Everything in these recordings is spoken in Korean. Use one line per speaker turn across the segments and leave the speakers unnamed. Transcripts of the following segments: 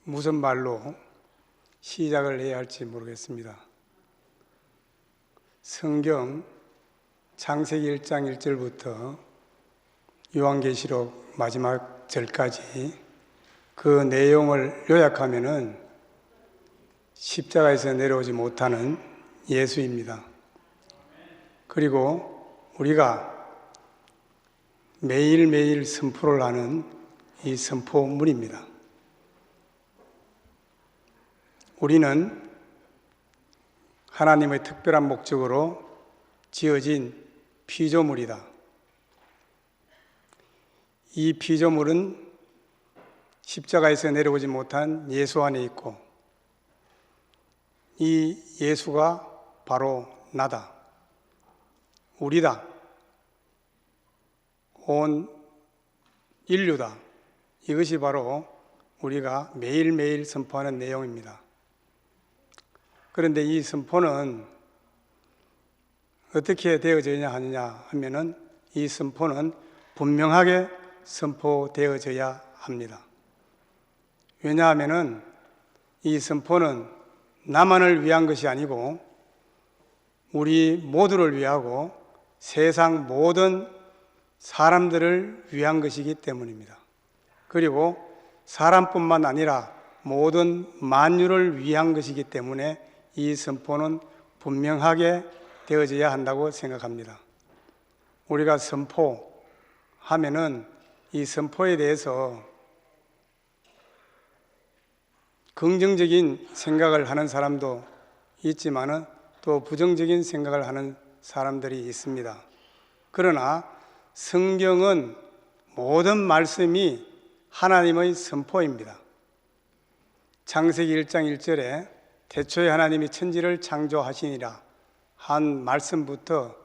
무슨 말로 시작을 해야 할지 모르겠습니다. 성경 창세기 1장 1절부터 요한계시록 마지막 절까지 그 내용을 요약하면은 십자가에서 내려오지 못하는 예수입니다. 그리고 우리가 매일매일 선포를 하는 이 선포문입니다. 우리는 하나님의 특별한 목적으로 지어진 피조물이다. 이 피조물은 십자가에서 내려오지 못한 예수 안에 있고, 이 예수가 바로 나다, 우리다, 온 인류다. 이것이 바로 우리가 매일매일 선포하는 내용입니다. 그런데 이 선포는 어떻게 되어져야 하느냐 하면은 이 선포는 분명하게 선포되어져야 합니다. 왜냐하면은 이 선포는 나만을 위한 것이 아니고 우리 모두를 위하고 세상 모든 사람들을 위한 것이기 때문입니다. 그리고 사람뿐만 아니라 모든 만유를 위한 것이기 때문에 이 선포는 분명하게 되어져야 한다고 생각합니다. 우리가 선포하면은 이 선포에 대해서 긍정적인 생각을 하는 사람도 있지만은 또 부정적인 생각을 하는 사람들이 있습니다. 그러나 성경은 모든 말씀이 하나님의 선포입니다. 창세기 1장 1절에 태초에 하나님이 천지를 창조하시니라 한 말씀부터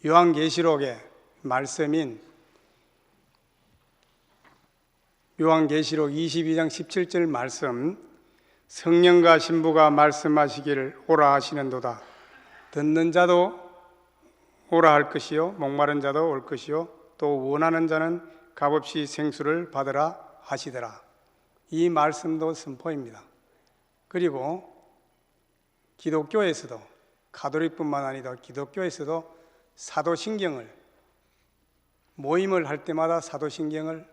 요한계시록의 말씀인 요한계시록 22장 17절 말씀, 성령과 신부가 말씀하시기를 오라 하시는도다. 듣는 자도 오라 할 것이요 목마른 자도 올 것이요 또 원하는 자는 값없이 생수를 받으라 하시더라. 이 말씀도 선포입니다. 그리고 기독교에서도, 가톨릭뿐만 아니라 기독교에서도 사도신경을, 모임을 할 때마다 사도신경을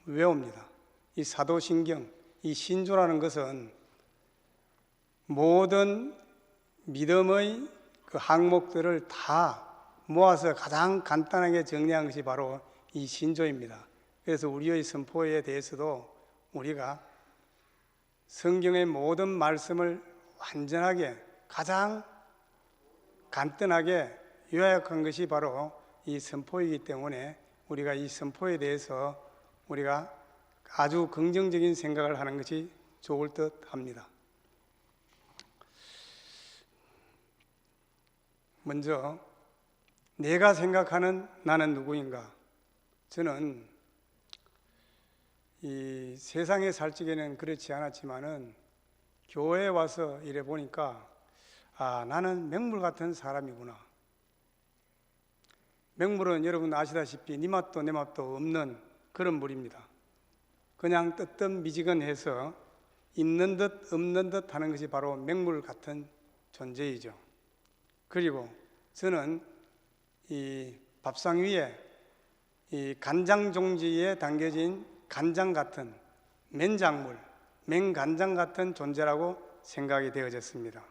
외웁니다. 이 사도신경, 이 신조라는 것은 모든 믿음의 그 항목들을 다 모아서 가장 간단하게 정리한 것이 바로 이 신조입니다. 그래서 우리의 선포에 대해서도 우리가 성경의 모든 말씀을 완전하게 가장 간단하게 요약한 것이 바로 이 선포이기 때문에 우리가 이 선포에 대해서 우리가 아주 긍정적인 생각을 하는 것이 좋을 듯 합니다. 먼저 내가 생각하는 나는 누구인가? 저는 이 세상에 살 적에는 그렇지 않았지만은 교회에 와서 이래 보니까 나는 맹물 같은 사람이구나. 맹물은 여러분 아시다시피 니 맛도 내 맛도 없는 그런 물입니다. 그냥 뜨뜻미지근해서 있는 듯 없는 듯 하는 것이 바로 맹물 같은 존재이죠. 그리고 저는 이 밥상 위에 이 간장 종지에 담겨진 간장 같은 맨작물, 맹간장 같은 존재라고 생각이 되어졌습니다.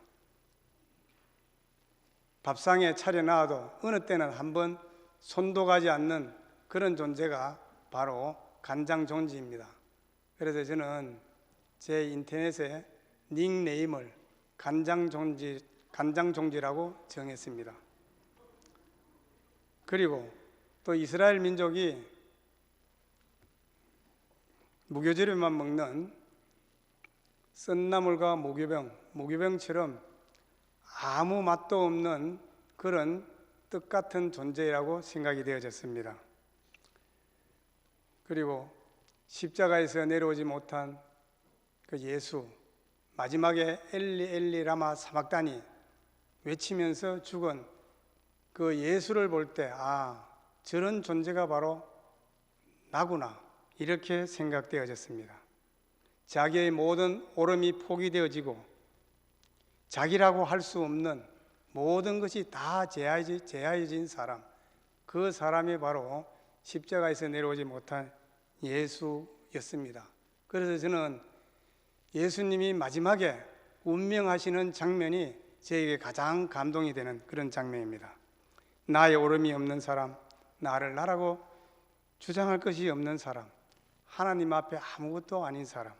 밥상에 차려놔도 어느 때는 한번 손도 가지 않는 그런 존재가 바로 간장 종지입니다. 그래서 저는 제 인터넷에 닉네임을 간장 종지라고 정했습니다. 그리고 또 이스라엘 민족이 무교재료만 먹는 썬나물과 무교병처럼 아무 맛도 없는 그런 떡 같은 존재라고 생각이 되어졌습니다. 그리고 십자가에서 내려오지 못한 그 예수, 마지막에 엘리 엘리 라마 사박다니 외치면서 죽은 그 예수를 볼 때 저런 존재가 바로 나구나 이렇게 생각되어졌습니다. 자기의 모든 옳음이 포기되어지고 자기라고 할 수 없는 모든 것이 다 제하여진 사람, 그 사람이 바로 십자가에서 내려오지 못한 예수였습니다. 그래서 저는 예수님이 마지막에 운명하시는 장면이 저에게 가장 감동이 되는 그런 장면입니다. 나의 옳음이 없는 사람, 나를 나라고 주장할 것이 없는 사람, 하나님 앞에 아무것도 아닌 사람.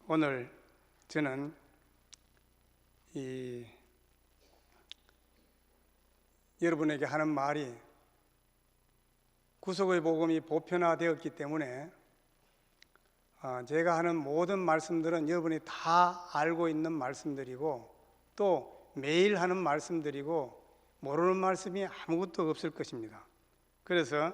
오늘 저는 여러분에게 하는 말이 구속의 복음이 보편화되었기 때문에 제가 하는 모든 말씀들은 여러분이 다 알고 있는 말씀들이고 또 매일 하는 말씀들이고 모르는 말씀이 아무것도 없을 것입니다. 그래서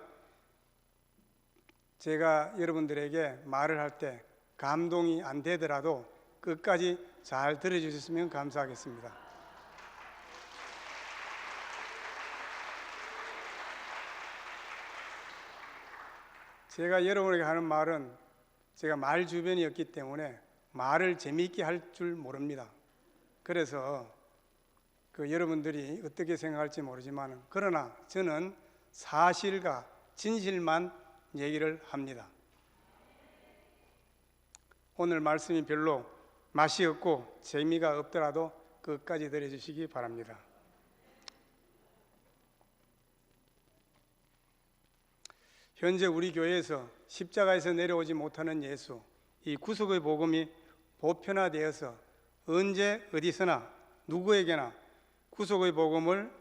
제가 여러분들에게 말을 할 때 감동이 안 되더라도 끝까지 잘 들어주셨으면 감사하겠습니다. 제가 여러분에게 하는 말은 제가 말 주변이었기 때문에 말을 재미있게 할 줄 모릅니다. 그래서 여러분들이 어떻게 생각할지 모르지만 그러나 저는 사실과 진실만 얘기를 합니다. 오늘 말씀이 별로 맛이 없고 재미가 없더라도 끝까지 들어주시기 바랍니다. 현재 우리 교회에서 십자가에서 내려오지 못하는 예수, 이 구속의 복음이 보편화되어서 언제 어디서나 누구에게나 구속의 복음을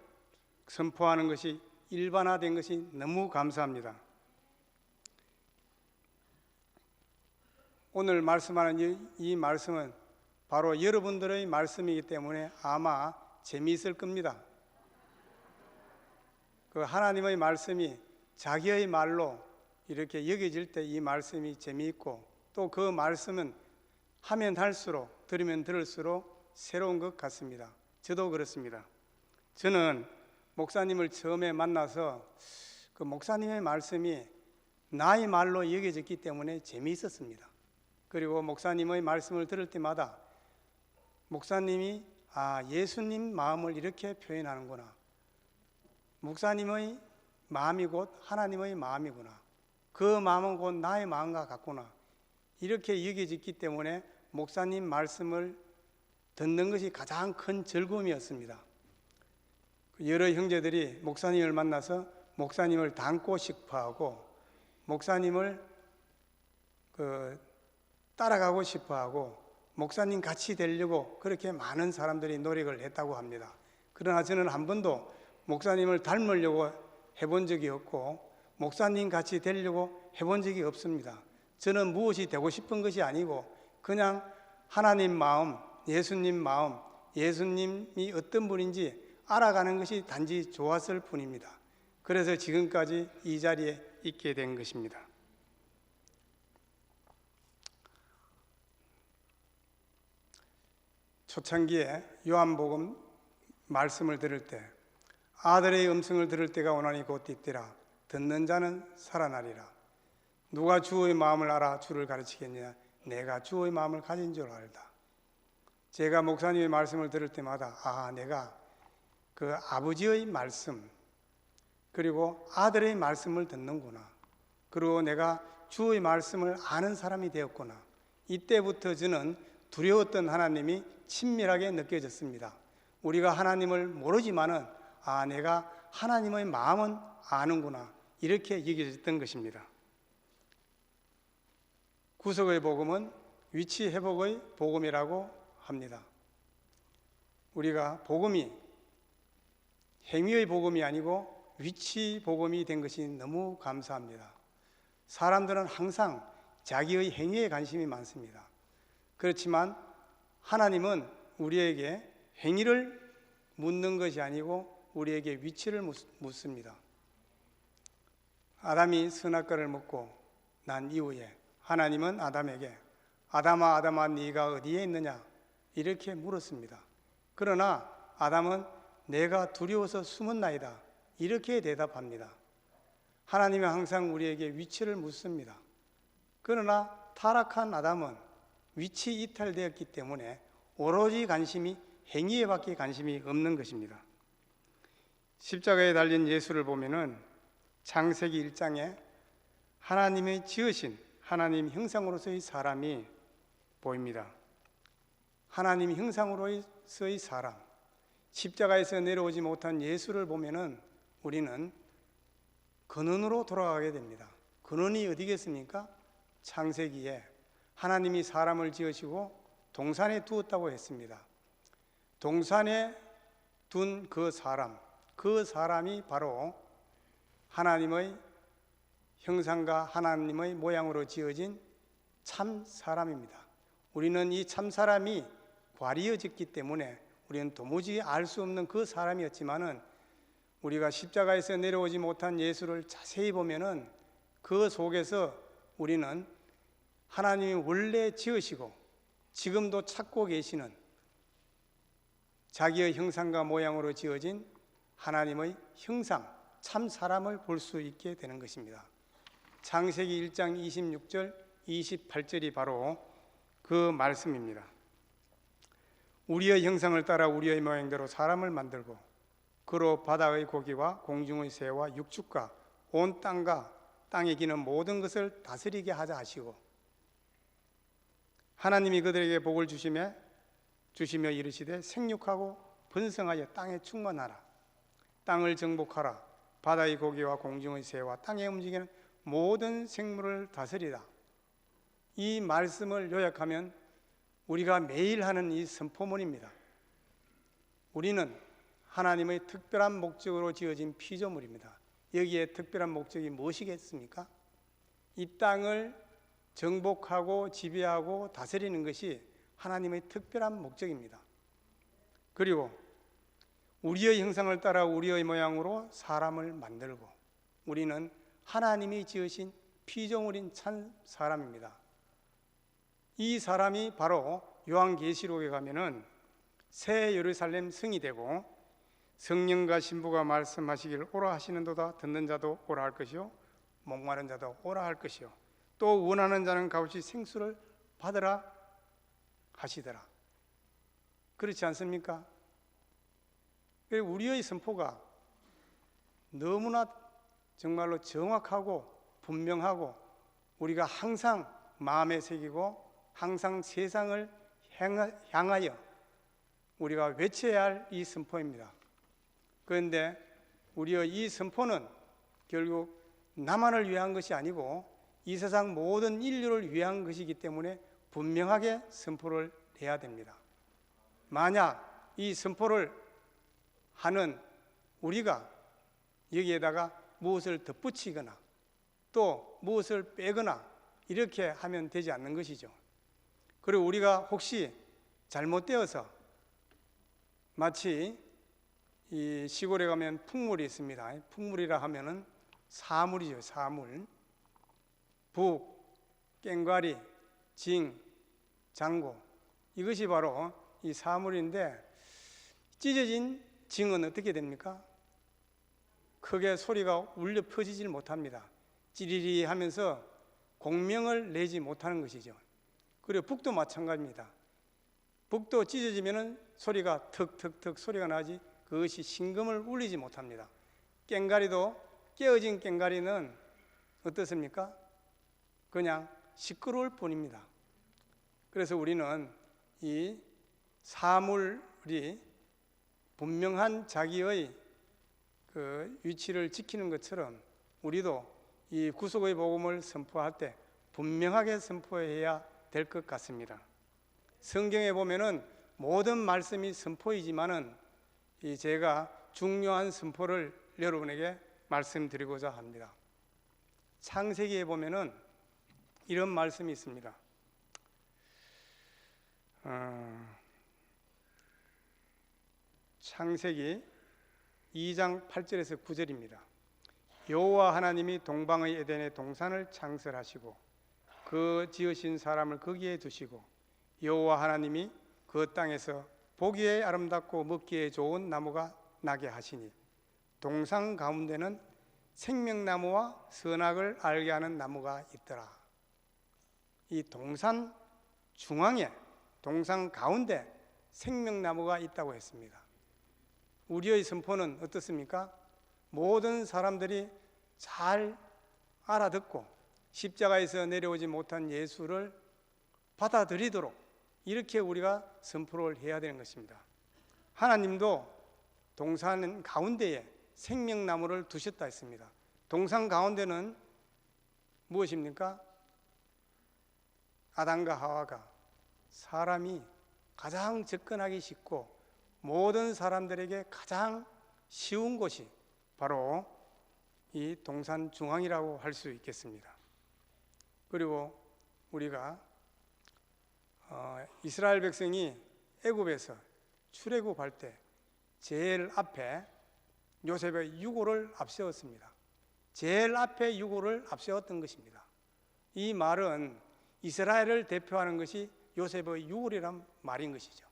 선포하는 것이 일반화된 것이 너무 감사합니다. 오늘 말씀하는 이 말씀은 바로 여러분들의 말씀이기 때문에 아마 재미있을 겁니다. 하나님의 말씀이 자기의 말로 이렇게 여겨질 때 이 말씀이 재미있고 또 그 말씀은 하면 할수록 들으면 들을수록 새로운 것 같습니다. 저도 그렇습니다. 저는 목사님을 처음에 만나서 그 목사님의 말씀이 나의 말로 여겨졌기 때문에 재미있었습니다. 그리고 목사님의 말씀을 들을 때마다 목사님이 예수님 마음을 이렇게 표현하는구나, 목사님의 마음이 곧 하나님의 마음이구나, 그 마음은 곧 나의 마음과 같구나, 이렇게 여겨졌기 때문에 목사님 말씀을 듣는 것이 가장 큰 즐거움이었습니다. 여러 형제들이 목사님을 만나서 목사님을 닮고 싶어하고 목사님을 따라가고 싶어하고 목사님 같이 되려고 그렇게 많은 사람들이 노력을 했다고 합니다. 그러나 저는 한 번도 목사님을 닮으려고 해본 적이 없고 목사님 같이 되려고 해본 적이 없습니다. 저는 무엇이 되고 싶은 것이 아니고 그냥 하나님 마음, 예수님 마음, 예수님이 어떤 분인지 알아가는 것이 단지 좋았을 뿐입니다. 그래서 지금까지 이 자리에 있게 된 것입니다. 초창기에 요한복음 말씀을 들을 때 아들의 음성을 들을 때가 오나니 곧 있더라. 듣는 자는 살아나리라. 누가 주의 마음을 알아 주를 가르치겠느냐. 내가 주의 마음을 가진 줄 알다. 제가 목사님의 말씀을 들을 때마다 내가 그 아버지의 말씀 그리고 아들의 말씀을 듣는구나. 그리고 내가 주의 말씀을 아는 사람이 되었구나. 이때부터 저는 두려웠던 하나님이 친밀하게 느껴졌습니다. 우리가 하나님을 모르지만은 내가 하나님의 마음은 아는구나, 이렇게 여겨졌던 것입니다. 구속의 복음은 위치 회복의 복음이라고 합니다. 우리가 복음이 행위의 복음이 아니고 위치 복음이 된 것이 너무 감사합니다. 사람들은 항상 자기의 행위에 관심이 많습니다. 그렇지만 하나님은 우리에게 행위를 묻는 것이 아니고 우리에게 위치를 묻습니다. 아담이 선악과를 먹고 난 이후에 하나님은 아담에게 아담아 아담아 네가 어디에 있느냐 이렇게 물었습니다. 그러나 아담은 내가 두려워서 숨었나이다 이렇게 대답합니다. 하나님은 항상 우리에게 위치를 묻습니다. 그러나 타락한 아담은 위치 이탈되었기 때문에 오로지 관심이 행위에 밖에 관심이 없는 것입니다. 십자가에 달린 예수를 보면은 창세기 1장에 하나님의 지으신 하나님 형상으로서의 사람이 보입니다. 하나님 형상으로서의 사람, 십자가에서 내려오지 못한 예수를 보면은 우리는 근원으로 돌아가게 됩니다. 근원이 어디겠습니까? 창세기에 하나님이 사람을 지으시고 동산에 두었다고 했습니다. 동산에 둔 그 사람이 바로 하나님의 형상과 하나님의 모양으로 지어진 참 사람입니다. 우리는 이 참 사람이 과리어졌기 때문에 우리는 도무지 알 수 없는 그 사람이었지만은 우리가 십자가에서 내려오지 못한 예수를 자세히 보면은 그 속에서 우리는 하나님이 원래 지으시고 지금도 찾고 계시는 자기의 형상과 모양으로 지어진 하나님의 형상, 참 사람을 볼 수 있게 되는 것입니다. 창세기 1장 26절, 28절이 바로 그 말씀입니다. 우리의 형상을 따라 우리의 모양대로 사람을 만들고 그로 바다의 고기와 공중의 새와 육축과 온 땅과 땅에 기는 모든 것을 다스리게 하자 하시고, 하나님이 그들에게 복을 주시며 이르시되 생육하고 번성하여 땅에 충만하라. 땅을 정복하라. 바다의 고기와 공중의 새와 땅에 움직이는 모든 생물을 다스리라. 이 말씀을 요약하면 우리가 매일 하는 이 선포문입니다. 우리는 하나님의 특별한 목적으로 지어진 피조물입니다. 여기에 특별한 목적이 무엇이겠습니까? 이 땅을 정복하고 지배하고 다스리는 것이 하나님의 특별한 목적입니다. 그리고 우리의 형상을 따라 우리의 모양으로 사람을 만들고, 우리는 하나님이 지으신 피조물인 참 사람입니다. 이 사람이 바로 요한계시록에 가면은 새 예루살렘 성이 되고 성령과 신부가 말씀하시기를 오라 하시는도다. 듣는 자도 오라 할 것이요 목마른 자도 오라 할 것이요 또 원하는 자는 값없이 생수를 받으라 하시더라. 그렇지 않습니까? 우리의 선포가 너무나 정말로 정확하고 분명하고 우리가 항상 마음에 새기고 항상 세상을 향하여 우리가 외쳐야 할 이 선포입니다. 그런데 우리의 이 선포는 결국 나만을 위한 것이 아니고 이 세상 모든 인류를 위한 것이기 때문에 분명하게 선포를 해야 됩니다. 만약 이 선포를 하는 우리가 여기에다가 무엇을 덧붙이거나 또 무엇을 빼거나 이렇게 하면 되지 않는 것이죠. 그리고 우리가 혹시 잘못되어서 마치 이 시골에 가면 풍물이 있습니다. 풍물이라 하면은 사물이죠. 사물. 북, 꽹과리, 징, 장고, 이것이 바로 이 사물인데 찢어진 징은 어떻게 됩니까? 크게 소리가 울려 퍼지질 못합니다. 찌리리 하면서 공명을 내지 못하는 것이죠. 그리고 북도 마찬가지입니다. 북도 찢어지면 소리가 턱턱턱 소리가 나지 그것이 심금을 울리지 못합니다. 꽹과리도 깨어진 꽹과리는 어떻습니까? 그냥 시끄러울 뿐입니다. 그래서 우리는 이 사물이 분명한 자기의 그 위치를 지키는 것처럼 우리도 이 구속의 복음을 선포할 때 분명하게 선포해야 될 것 같습니다. 성경에 보면은 모든 말씀이 선포이지만은 이 제가 중요한 선포를 여러분에게 말씀드리고자 합니다. 창세기에 보면은 이런 말씀이 있습니다. 창세기 2장 8절에서 9절입니다. 여호와 하나님이 동방의 에덴의 동산을 창설하시고 그 지으신 사람을 거기에 두시고 여호와 하나님이 그 땅에서 보기에 아름답고 먹기에 좋은 나무가 나게 하시니 동산 가운데는 생명나무와 선악을 알게 하는 나무가 있더라. 이 동산 중앙에, 동산 가운데 생명나무가 있다고 했습니다. 우리의 선포는 어떻습니까? 모든 사람들이 잘 알아듣고 십자가에서 내려오지 못한 예수를 받아들이도록 이렇게 우리가 선포를 해야 되는 것입니다. 하나님도 동산 가운데에 생명나무를 두셨다 했습니다. 동산 가운데는 무엇입니까? 아담과 하와가 사람이 가장 접근하기 쉽고 모든 사람들에게 가장 쉬운 곳이 바로 이 동산 중앙이라고 할 수 있겠습니다. 그리고 우리가 이스라엘 백성이 애굽에서 출애굽할 때 제일 앞에 요셉의 유고를 앞세웠습니다. 제일 앞에 유고를 앞세웠던 것입니다. 이 말은 이스라엘을 대표하는 것이 요셉의 유골이란 말인 것이죠.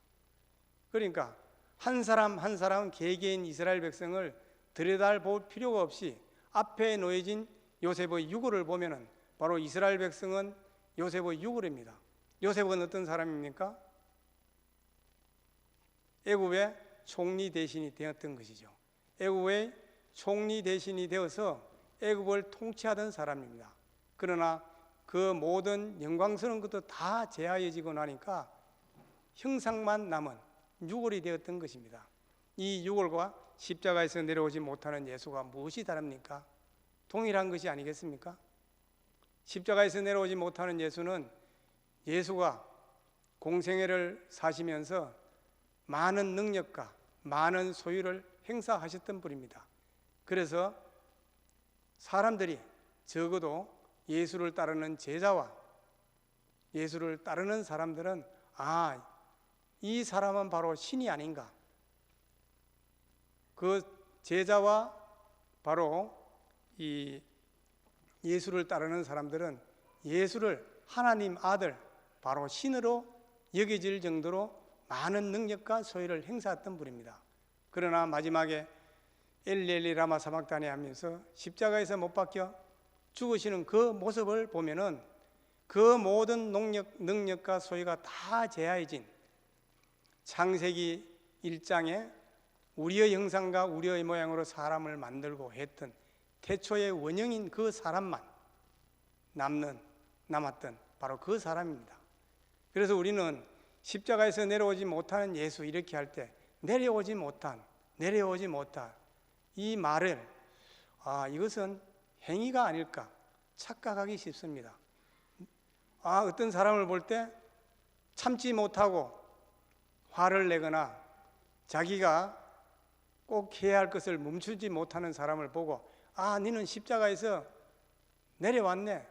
그러니까 한 사람 한 사람 개개인 이스라엘 백성을 들여다볼 필요가 없이 앞에 놓여진 요셉의 유골을 보면은 바로 이스라엘 백성은 요셉의 유골입니다. 요셉은 어떤 사람입니까? 애굽의 총리 대신이 되었던 것이죠. 애굽의 총리 대신이 되어서 애굽을 통치하던 사람입니다. 그러나 그 모든 영광스러운 것도 다 제하여지고 나니까 형상만 남은 유골이 되었던 것입니다. 이 유골과 십자가에서 내려오지 못하는 예수가 무엇이 다릅니까? 동일한 것이 아니겠습니까? 십자가에서 내려오지 못하는 예수는 예수가 공생애를 사시면서 많은 능력과 많은 소유를 행사하셨던 분입니다. 그래서 사람들이 적어도 예수를 따르는 제자와 예수를 따르는 사람들은 이 사람은 바로 신이 아닌가. 그 제자와 바로 이 예수를 따르는 사람들은 예수를 하나님 아들, 바로 신으로 여겨질 정도로 많은 능력과 소유를 행사했던 분입니다. 그러나 마지막에 엘리 엘리 라마 사박다니 하면서 십자가에서 못 박혀 죽으시는 그 모습을 보면은 그 모든 능력과 소유가 다 제하여진 창세기 1장에 우리의 형상과 우리의 모양으로 사람을 만들고 했던 태초의 원형인 그 사람만 남았던 바로 그 사람입니다. 그래서 우리는 십자가에서 내려오지 못하는 예수 이렇게 할 때 내려오지 못한 이 말을 이것은 행위가 아닐까 착각하기 쉽습니다. 어떤 사람을 볼 때 참지 못하고 화를 내거나 자기가 꼭 해야 할 것을 멈추지 못하는 사람을 보고 너는 십자가에서 내려왔네,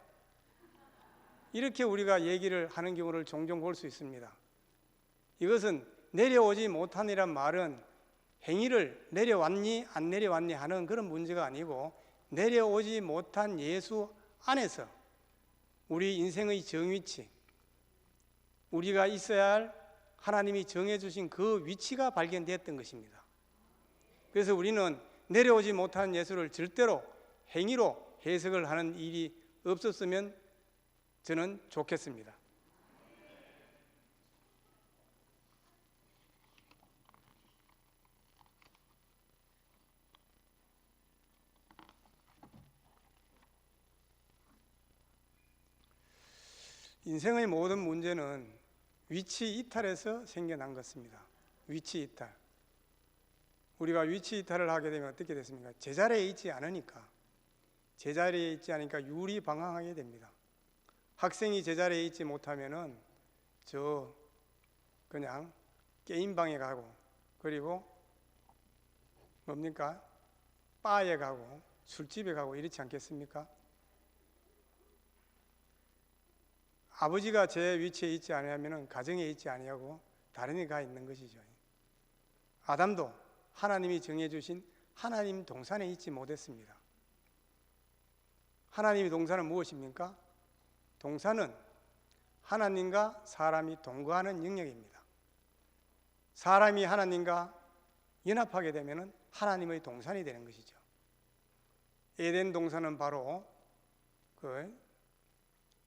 이렇게 우리가 얘기를 하는 경우를 종종 볼 수 있습니다. 이것은 내려오지 못한이란 말은 행위를 내려왔니 안 내려왔니 하는 그런 문제가 아니고 내려오지 못한 예수 안에서 우리 인생의 정위치, 우리가 있어야 할 하나님이 정해주신 그 위치가 발견되었던 것입니다. 그래서 우리는 내려오지 못한 예수를 절대로 행위로 해석을 하는 일이 없었으면 저는 좋겠습니다. 인생의 모든 문제는 위치 이탈에서 생겨난 것입니다. 위치 이탈. 우리가 위치 이탈을 하게 되면 어떻게 됐습니까? 제자리에 있지 않으니까. 제자리에 있지 않으니까 유리방황하게 됩니다. 학생이 제자리에 있지 못하면은 그냥 게임방에 가고, 그리고 뭡니까? 바에 가고 술집에 가고 이렇지 않겠습니까? 아버지가 제 위치에 있지 않으면 가정에 있지 아니하고 다른 데 가 있는 것이죠. 아담도 하나님이 정해주신 하나님 동산에 있지 못했습니다. 하나님의 동산은 무엇입니까? 동산은 하나님과 사람이 동거하는 영역입니다. 사람이 하나님과 연합하게 되면 하나님의 동산이 되는 것이죠. 에덴 동산은 바로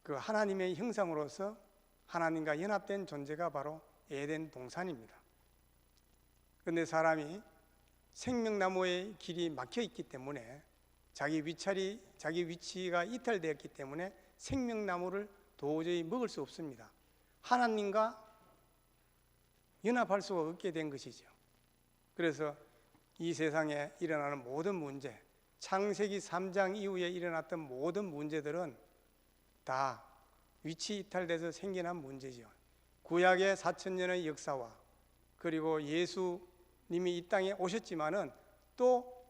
그 그 하나님의 형상으로서 하나님과 연합된 존재가 바로 에덴 동산입니다. 그런데 사람이 생명나무의 길이 막혀 있기 때문에 자기 위치가 이탈되었기 때문에 생명나무를 도저히 먹을 수 없습니다. 하나님과 연합할 수가 없게 된 것이죠. 그래서 이 세상에 일어나는 모든 문제, 창세기 3장 이후에 일어났던 모든 문제들은 다 위치 이탈돼서 생겨난 문제죠. 구약의 4,000년의 역사와 그리고 예수님이 이 땅에 오셨지만은 또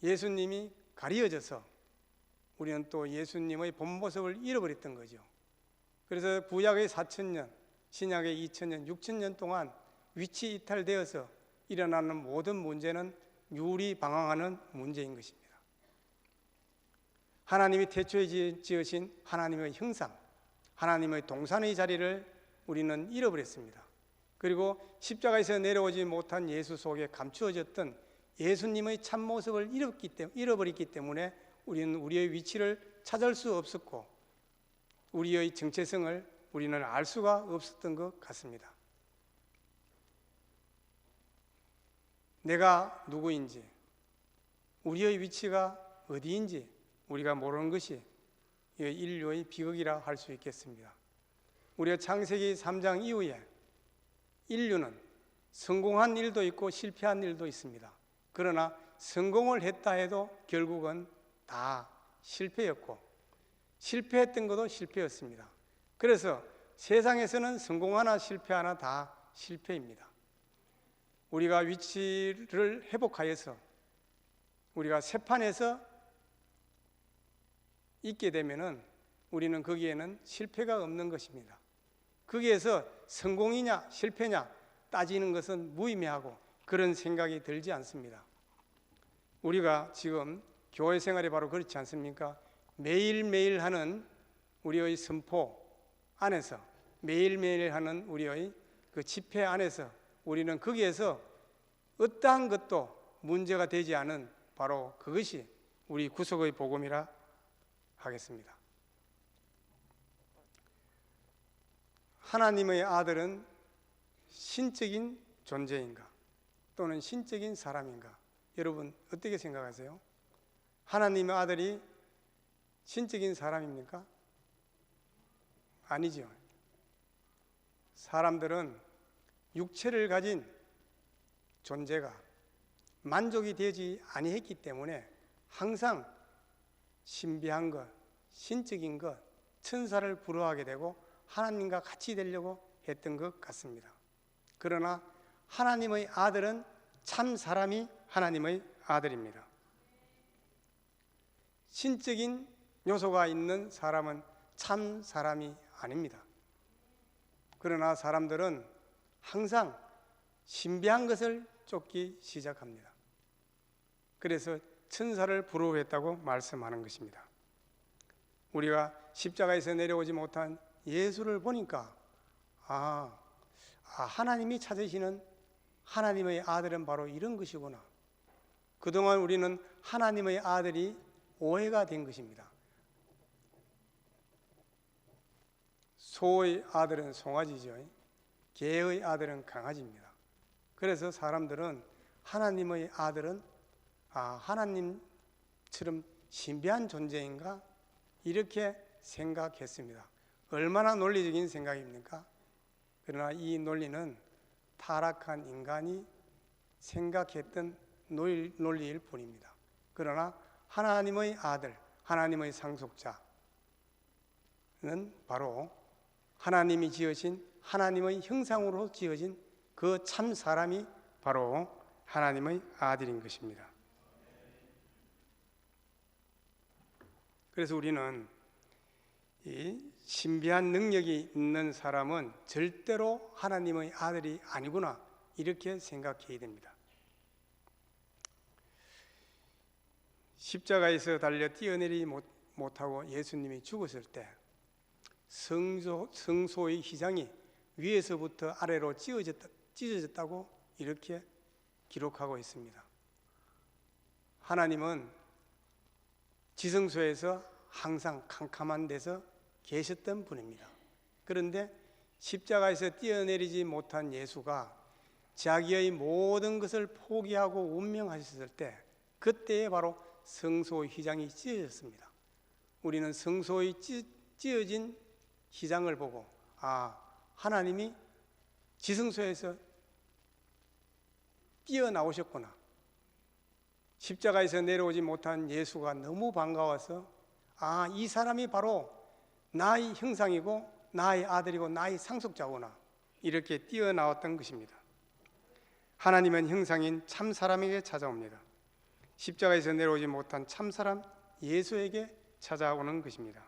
예수님이 가리워져서 우리는 또 예수님의 본 모습을 잃어버렸던 거죠. 그래서 구약의 4,000년, 신약의 2,000년, 6,000년 동안 위치 이탈되어서 일어나는 모든 문제는 유리방황하는 문제인 것입니다. 하나님이 태초에 지으신 하나님의 형상, 하나님의 동산의 자리를 우리는 잃어버렸습니다. 그리고 십자가에서 내려오지 못한 예수 속에 감추어졌던 예수님의 참모습을 잃어버렸기 때문에 우리는 우리의 위치를 찾을 수 없었고 우리의 정체성을 우리는 알 수가 없었던 것 같습니다. 내가 누구인지, 우리의 위치가 어디인지 우리가 모르는 것이 인류의 비극이라 할 수 있겠습니다. 우리가 창세기 3장 이후에 인류는 성공한 일도 있고 실패한 일도 있습니다. 그러나 성공을 했다 해도 결국은 다 실패였고 실패했던 것도 실패였습니다. 그래서 세상에서는 성공하나 실패하나 다 실패입니다. 우리가 위치를 회복하여서 우리가 새 판에서 있게 되면은 우리는 거기에는 실패가 없는 것입니다. 거기에서 성공이냐 실패냐 따지는 것은 무의미하고 그런 생각이 들지 않습니다. 우리가 지금 교회 생활이 바로 그렇지 않습니까? 매일매일 하는 우리의 선포 안에서 매일매일 하는 우리의 그 집회 안에서 우리는 거기에서 어떠한 것도 문제가 되지 않은 바로 그것이 우리 구속의 복음이라 하겠습니다. 하나님의 아들은 신적인 존재인가 또는 신적인 사람인가? 여러분 어떻게 생각하세요? 하나님의 아들이 신적인 사람입니까? 아니죠. 사람들은 육체를 가진 존재가 만족이 되지 아니했기 때문에 항상 신비한 것, 신적인 것, 천사를 부러워하게 되고 하나님과 같이 되려고 했던 것 같습니다. 그러나 하나님의 아들은 참 사람이 하나님의 아들입니다. 신적인 요소가 있는 사람은 참 사람이 아닙니다. 그러나 사람들은 항상 신비한 것을 쫓기 시작합니다. 그래서 천사를 부러워했다고 말씀하는 것입니다. 우리가 십자가에서 내려오지 못한 예수를 보니까 하나님이 찾으시는 하나님의 아들은 바로 이런 것이구나. 그동안 우리는 하나님의 아들이 오해가 된 것입니다. 소의 아들은 송아지죠. 개의 아들은 강아지입니다. 그래서 사람들은 하나님의 아들은 하나님처럼 신비한 존재인가? 이렇게 생각했습니다. 얼마나 논리적인 생각입니까? 그러나 이 논리는 타락한 인간이 생각했던 논리일 뿐입니다. 그러나 하나님의 아들, 하나님의 상속자는 바로 하나님이 지으신 하나님의 형상으로 지어진 그 참 사람이 바로 하나님의 아들인 것입니다. 그래서 우리는 이 신비한 능력이 있는 사람은 절대로 하나님의 아들이 아니구나 이렇게 생각해야 됩니다. 십자가에서 달려 뛰어내리지 못하고 예수님이 죽었을 때 성소의 휘장이 위에서부터 아래로 찢어졌다고 이렇게 기록하고 있습니다. 하나님은 지성소에서 항상 캄캄한 데서 계셨던 분입니다. 그런데 십자가에서 뛰어내리지 못한 예수가 자기의 모든 것을 포기하고 운명하셨을 때, 그때에 바로 성소의 휘장이 찢어졌습니다. 우리는 성소의 찢어진 휘장을 보고 하나님이 지성소에서 뛰어나오셨구나, 십자가에서 내려오지 못한 예수가 너무 반가워서 이 사람이 바로 나의 형상이고 나의 아들이고 나의 상속자구나, 이렇게 뛰어나왔던 것입니다. 하나님은 형상인 참 사람에게 찾아옵니다. 십자가에서 내려오지 못한 참 사람 예수에게 찾아오는 것입니다.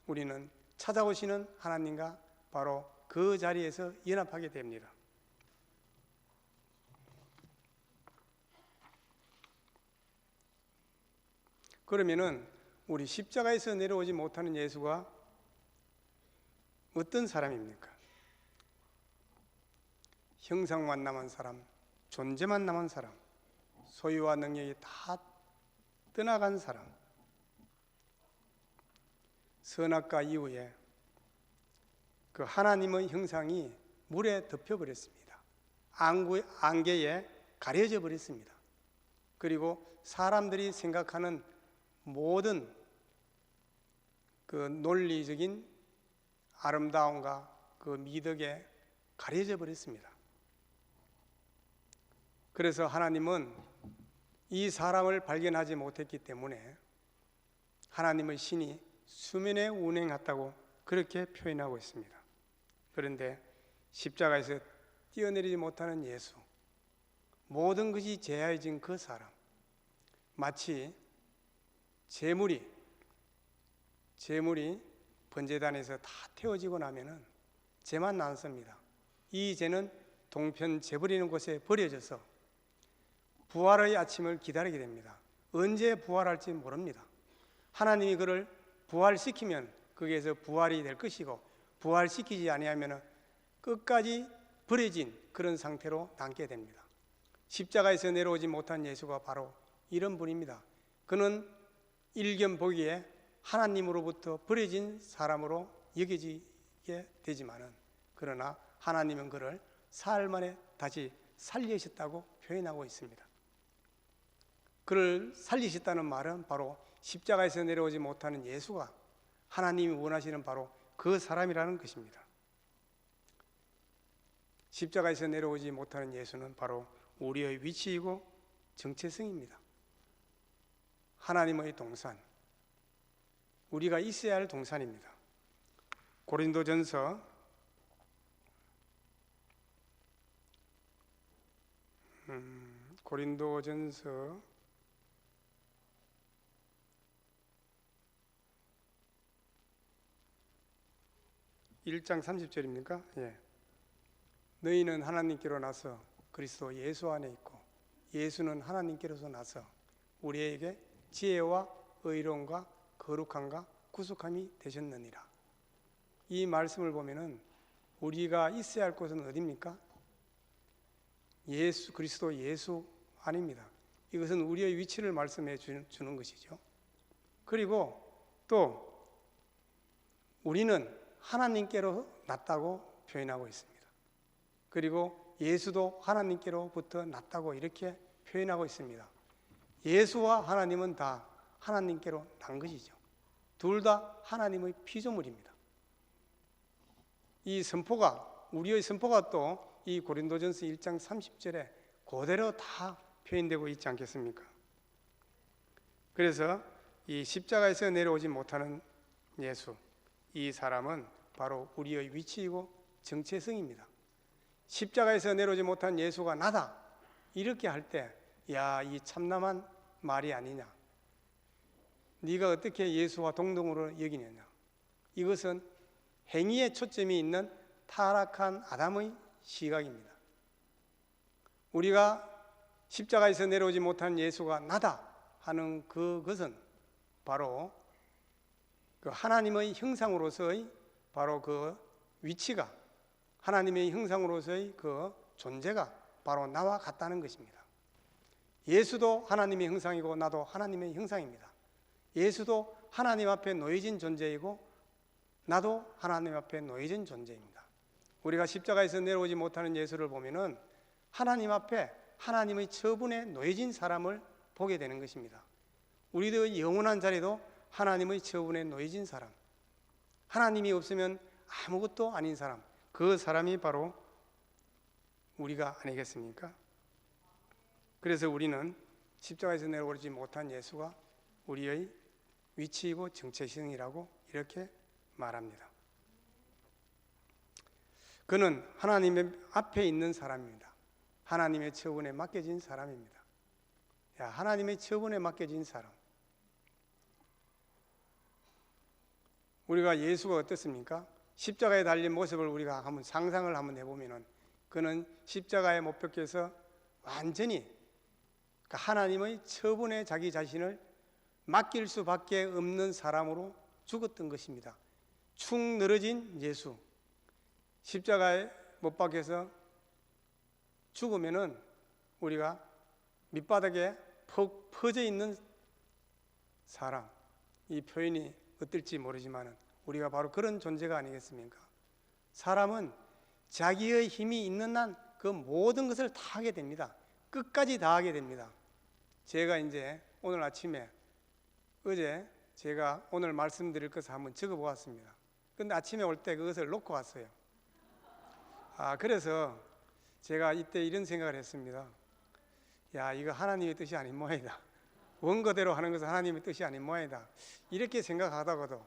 우리는 찾아오시는 하나님과 바로 그 자리에서 연합하게 됩니다. 그러면은 우리 십자가에서 내려오지 못하는 예수가 어떤 사람입니까? 형상만 남은 사람, 존재만 남은 사람, 소유와 능력이 다 떠나간 사람. 선악과 이후에 그 하나님의 형상이 물에 덮여버렸습니다. 안개에 가려져 버렸습니다. 그리고 사람들이 생각하는 모든 그 논리적인 아름다움과 그 미덕에 가려져 버렸습니다. 그래서 하나님은 이 사람을 발견하지 못했기 때문에 하나님의 신이 수면에 운행했다고 그렇게 표현하고 있습니다. 그런데 십자가에서 뛰어내리지 못하는 예수, 모든 것이 제하여진 그 사람, 마치 재물이 번제단에서 다 태워지고 나면은 재만 남습니다. 이 재는 동편 재버리는 곳에 버려져서 부활의 아침을 기다리게 됩니다. 언제 부활할지 모릅니다. 하나님이 그를 부활시키면 거기에서 부활이 될 것이고, 부활시키지 아니하면 끝까지 버려진 그런 상태로 남게 됩니다. 십자가에서 내려오지 못한 예수가 바로 이런 분입니다. 그는 일견 보기에 하나님으로부터 버려진 사람으로 여겨지게 되지만은, 그러나 하나님은 그를 사흘 만에 다시 살리셨다고 표현하고 있습니다. 그를 살리셨다는 말은 바로 십자가에서 내려오지 못하는 예수가 하나님이 원하시는 바로 그 사람이라는 것입니다. 십자가에서 내려오지 못하는 예수는 바로 우리의 위치이고 정체성입니다. 하나님의 동산, 우리가 있어야 할 동산입니다. 고린도전서 1장 30절입니까? 예. 너희는 하나님께로 나서 그리스도 예수 안에 있고, 예수는 하나님께로서 나서 우리에게 지혜와 의로움과 거룩함과 구속함이 되셨느니라. 이 말씀을 보면은 우리가 있어야 할 곳은 어디입니까? 예수, 그리스도 예수 안입니다. 이것은 우리의 위치를 말씀해 주는 것이죠. 그리고 또 우리는 하나님께로 났다고 표현하고 있습니다. 그리고 예수도 하나님께로부터 났다고 이렇게 표현하고 있습니다. 예수와 하나님은 다 하나님께로 난 것이죠. 둘 다 하나님의 피조물입니다. 이 선포가, 우리의 선포가 또 이 고린도전서 1장 30절에 그대로 다 표현되고 있지 않겠습니까? 그래서 이 십자가에서 내려오지 못하는 예수, 이 사람은 바로 우리의 위치이고 정체성입니다. 십자가에서 내려오지 못한 예수가 나다, 이렇게 할 때, 야, 이 참남한 말이 아니냐, 네가 어떻게 예수와 동등으로 여기느냐, 이것은 행위에 초점이 있는 타락한 아담의 시각입니다. 우리가 십자가에서 내려오지 못한 예수가 나다 하는 그것은 바로 그 하나님의 형상으로서의 바로 그 위치가, 하나님의 형상으로서의 그 존재가 바로 나와 같다는 것입니다. 예수도 하나님의 형상이고 나도 하나님의 형상입니다. 예수도 하나님 앞에 놓여진 존재이고 나도 하나님 앞에 놓여진 존재입니다. 우리가 십자가에서 내려오지 못하는 예수를 보면은 하나님 앞에 하나님의 처분에 놓여진 사람을 보게 되는 것입니다. 우리도 영원한 자리도 하나님의 처분에 놓여진 사람, 하나님이 없으면 아무것도 아닌 사람, 그 사람이 바로 우리가 아니겠습니까? 그래서 우리는 십자가에서 내려오지 못한 예수가 우리의 위치이고 정체성이라고 이렇게 말합니다. 그는 하나님의 앞에 있는 사람입니다. 하나님의 처분에 맡겨진 사람입니다. 하나님의 처분에 맡겨진 사람. 우리가 예수가 어떻습니까? 십자가에 달린 모습을 우리가 한번 상상을 한번 해보면은 그는 십자가에 못 박혀서 완전히 하나님의 처분에 자기 자신을 맡길 수밖에 없는 사람으로 죽었던 것입니다. 축 늘어진 예수, 십자가에 못 박혀서 죽으면은 우리가 밑바닥에 퍽 퍼져 있는 사람, 이 표현이 어떨지 모르지만 우리가 바로 그런 존재가 아니겠습니까? 사람은 자기의 힘이 있는 한 그 모든 것을 다 하게 됩니다. 끝까지 다 하게 됩니다. 제가 이제 오늘 아침에 어제 제가 오늘 말씀드릴 것을 한번 적어 보았습니다. 근데 아침에 올 때 그것을 놓고 왔어요. 그래서 제가 이때 이런 생각을 했습니다. 이거 하나님의 뜻이 아닌 모양이다. 원거대로 하는 것은 하나님의 뜻이 아닌 모양이다. 이렇게 생각하다가도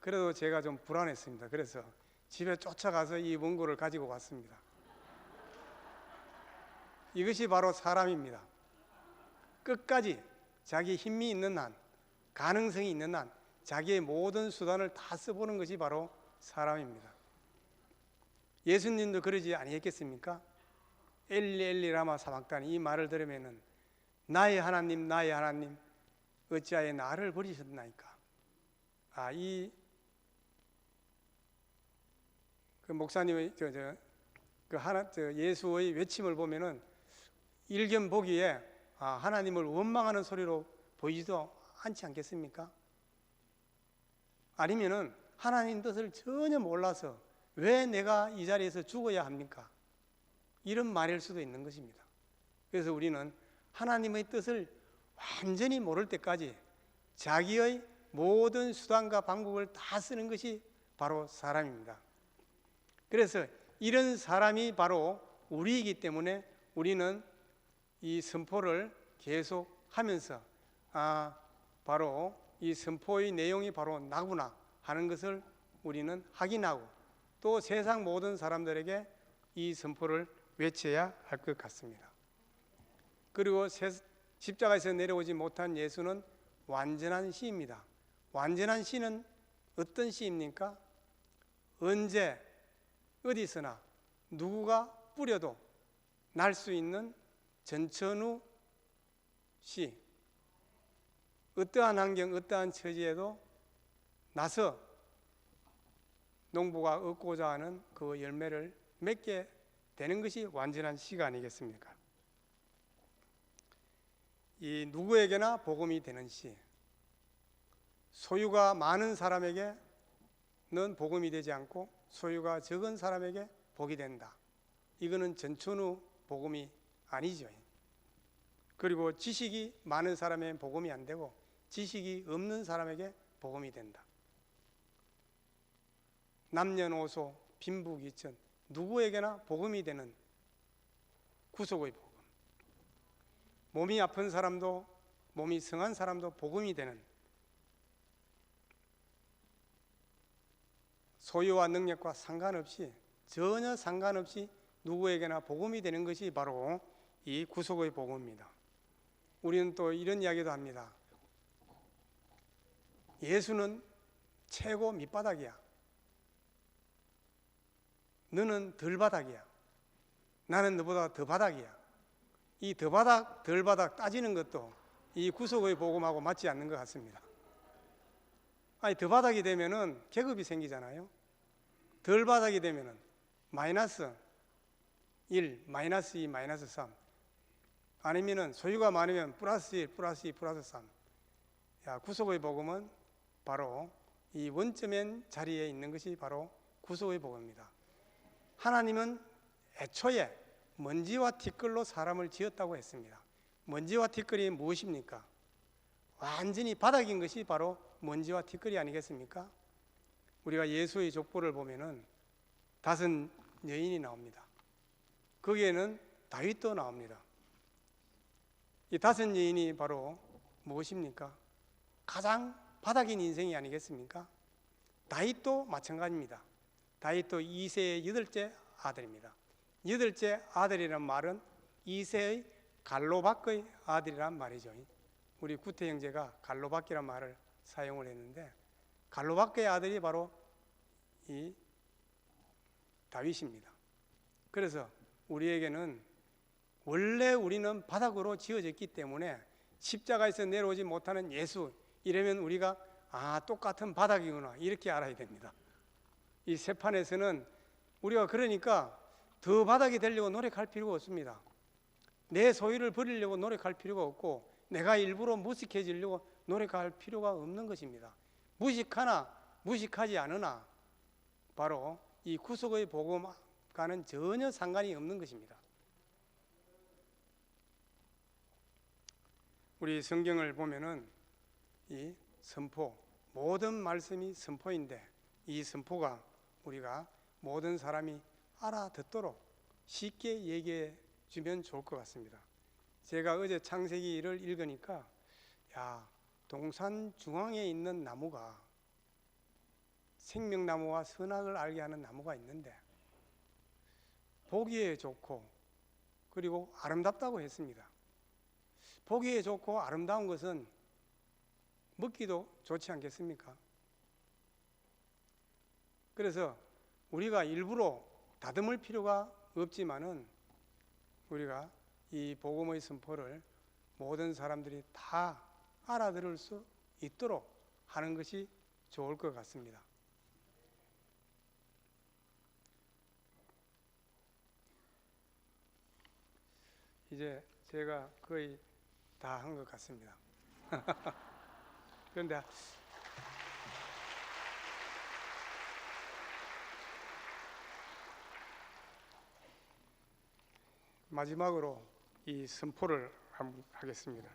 그래도 제가 좀 불안했습니다. 그래서 집에 쫓아가서 이 원고를 가지고 왔습니다. 이것이 바로 사람입니다. 끝까지 자기 힘이 있는 한, 가능성이 있는 한 자기의 모든 수단을 다 써보는 것이 바로 사람입니다. 예수님도 그러지 아니했겠습니까? 엘리 엘리 라마 사박다니, 이 말을 들으면은 나의 하나님 나의 하나님 어찌하여 나를 버리셨나이까. 그 목사님의 예수의 외침을 보면은 일견 보기에 하나님을 원망하는 소리로 보이지도 않지 않겠습니까? 아니면은 하나님 뜻을 전혀 몰라서 왜 내가 이 자리에서 죽어야 합니까? 이런 말일 수도 있는 것입니다. 그래서 우리는 하나님의 뜻을 완전히 모를 때까지 자기의 모든 수단과 방법을 다 쓰는 것이 바로 사람입니다. 그래서 이런 사람이 바로 우리이기 때문에 우리는 이 선포를 계속 하면서 바로 이 선포의 내용이 바로 나구나 하는 것을 우리는 확인하고 또 세상 모든 사람들에게 이 선포를 외쳐야 할 것 같습니다. 그리고 십자가에서 내려오지 못한 예수는 완전한 시입니다. 완전한 시는 어떤 시입니까? 언제 어디서나 누구가 뿌려도 날 수 있는 전천후 씨, 어떠한 환경, 어떠한 처지에도 나서 농부가 얻고자 하는 그 열매를 맺게 되는 것이 완전한 시가 아니겠습니까? 이 누구에게나 복음이 되는 시, 소유가 많은 사람에게는 복음이 되지 않고 소유가 적은 사람에게 복이 된다. 이거는 전천후 복음이 아니죠. 그리고 지식이 많은 사람에게 복음이 안 되고 지식이 없는 사람에게 복음이 된다. 남녀노소 빈부귀천 누구에게나 복음이 되는 구속의 복음, 몸이 아픈 사람도 몸이 성한 사람도 복음이 되는, 소유와 능력과 상관없이 전혀 상관없이 누구에게나 복음이 되는 것이 바로 이 구속의 복음입니다. 우리는 또 이런 이야기도 합니다. 예수는 최고 밑바닥이야. 너는 덜 바닥이야. 나는 너보다 더 바닥이야. 이 더 바닥, 덜 바닥 따지는 것도 이 구속의 복음하고 맞지 않는 것 같습니다. 더 바닥이 되면은 계급이 생기잖아요. 덜 바닥이 되면은 마이너스 1, 마이너스 2, 마이너스 3. 아니면은 소유가 많으면 플러스 1, 플러스 2, 플러스 3. 구속의 복음은 바로 이 원점의 자리에 있는 것이 바로 구속의 복음입니다. 하나님은 애초에 먼지와 티끌로 사람을 지었다고 했습니다. 먼지와 티끌이 무엇입니까? 완전히 바닥인 것이 바로 먼지와 티끌이 아니겠습니까? 우리가 예수의 족보를 보면은 5 여인이 나옵니다. 거기에는 다윗도 나옵니다. 이 5 여인이 바로 무엇입니까? 가장 바닥인 인생이 아니겠습니까? 다윗도 마찬가지입니다. 다윗도 이새의 8째 아들입니다. 8째 아들이란 말은 이새의 갈로박의 아들이란 말이죠. 우리 구태 형제가 갈로박이란 말을 사용을 했는데, 갈로박의 아들이 바로 이 다윗입니다. 그래서 우리에게는 원래 우리는 바닥으로 지어졌기 때문에 십자가에서 내려오지 못하는 예수, 이러면 우리가 똑같은 바닥이구나 이렇게 알아야 됩니다. 이 세판에서는 우리가 그러니까 더 바닥이 되려고 노력할 필요가 없습니다. 내 소유를 버리려고 노력할 필요가 없고, 내가 일부러 무식해지려고 노력할 필요가 없는 것입니다. 무식하나 무식하지 않으나 바로 이 구속의 복음과는 전혀 상관이 없는 것입니다. 우리 성경을 보면은 이 선포, 모든 말씀이 선포인데, 이 선포가 우리가 모든 사람이 알아듣도록 쉽게 얘기해 주면 좋을 것 같습니다. 제가 어제 창세기를 읽으니까, 동산 중앙에 있는 나무가, 생명나무와 선악을 알게 하는 나무가 있는데 보기에 좋고 그리고 아름답다고 했습니다. 보기에 좋고 아름다운 것은 먹기도 좋지 않겠습니까? 그래서 우리가 일부러 다듬을 필요가 없지만은 우리가 이 복음의 선포를 모든 사람들이 다 알아들을 수 있도록 하는 것이 좋을 것 같습니다. 이제 제가 거의 다 한 것 같습니다. 그런데 마지막으로 이 선포를 하겠습니다.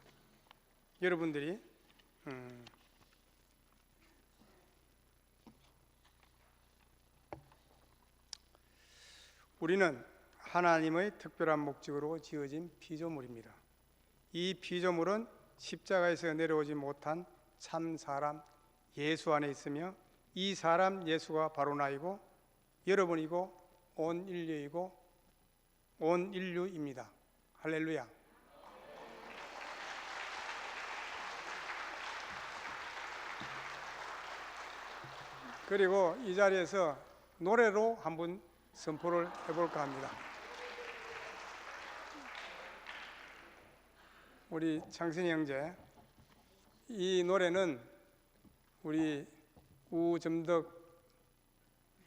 여러분들이 우리는 하나님의 특별한 목적으로 지어진 피조물입니다. 이 피조물은 십자가에서 내려오지 못한 참 사람 예수 안에 있으며, 이 사람 예수가 바로 나이고 여러분이고 온 인류입니다. 할렐루야. 그리고 이 자리에서 노래로 한번 선포를 해볼까 합니다. 우리 창신이 형제, 이 노래는 우리 우점덕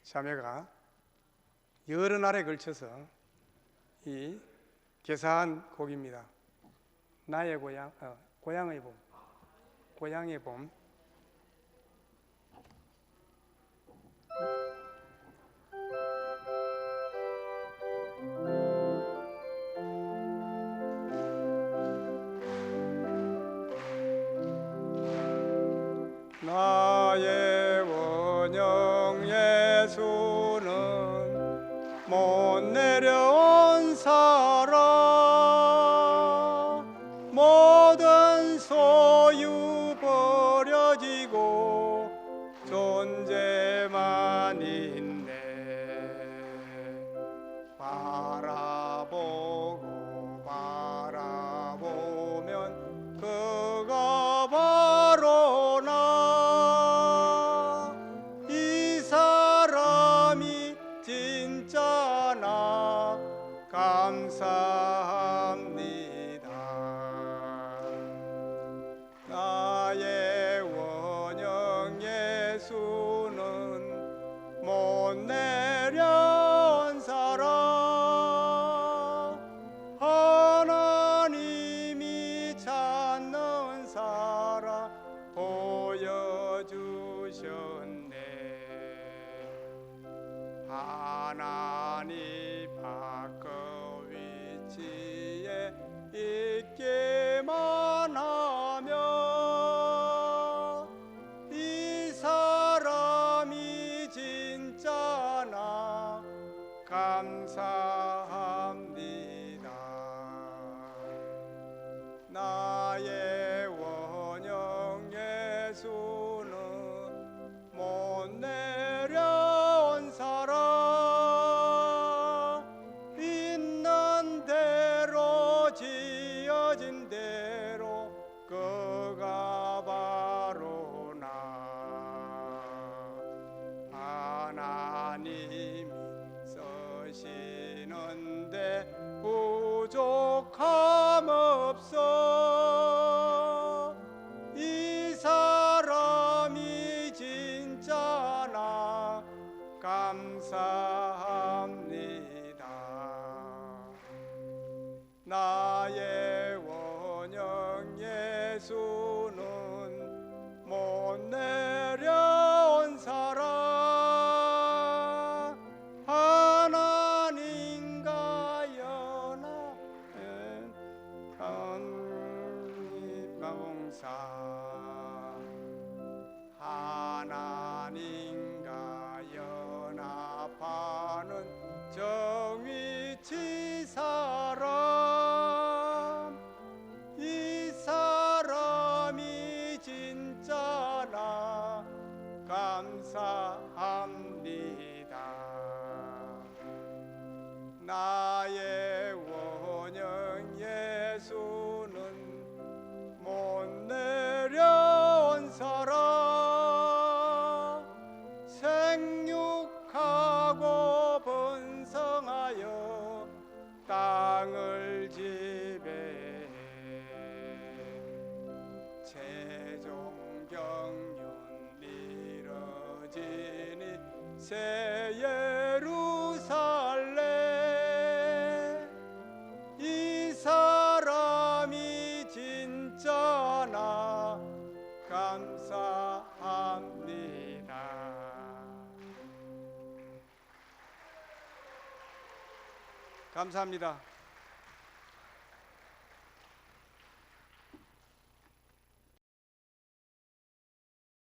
자매가 여러 날에 걸쳐서 이 개사한 곡입니다. 나의 고향, 고향의 봄, 고향의 봄. 나의 원형 예수는 못 내려온 사람, 모든 소유 버려지고 존재만 있네. 바라보면 그가 바로 나, 이 사람이 진짜 나 감사합니다. 나의 원형 예수는 못 내려온 사람, 하나님이 찾는 사람 보여주셨네. 나의 원형 예수는 못 내려온 사람 하나님과 연합한 독립봉사 하나님과 연합하는 정의치 사람 이 사람이 진짜나 감사합니다. 나의 원형 예수는 못 내려온 사람 생육하고 번성하여 땅을 지배해 최종경륜 이뤄지니 새 예루살렘 이 사람이 진짜나 감사합니다. 감사합니다.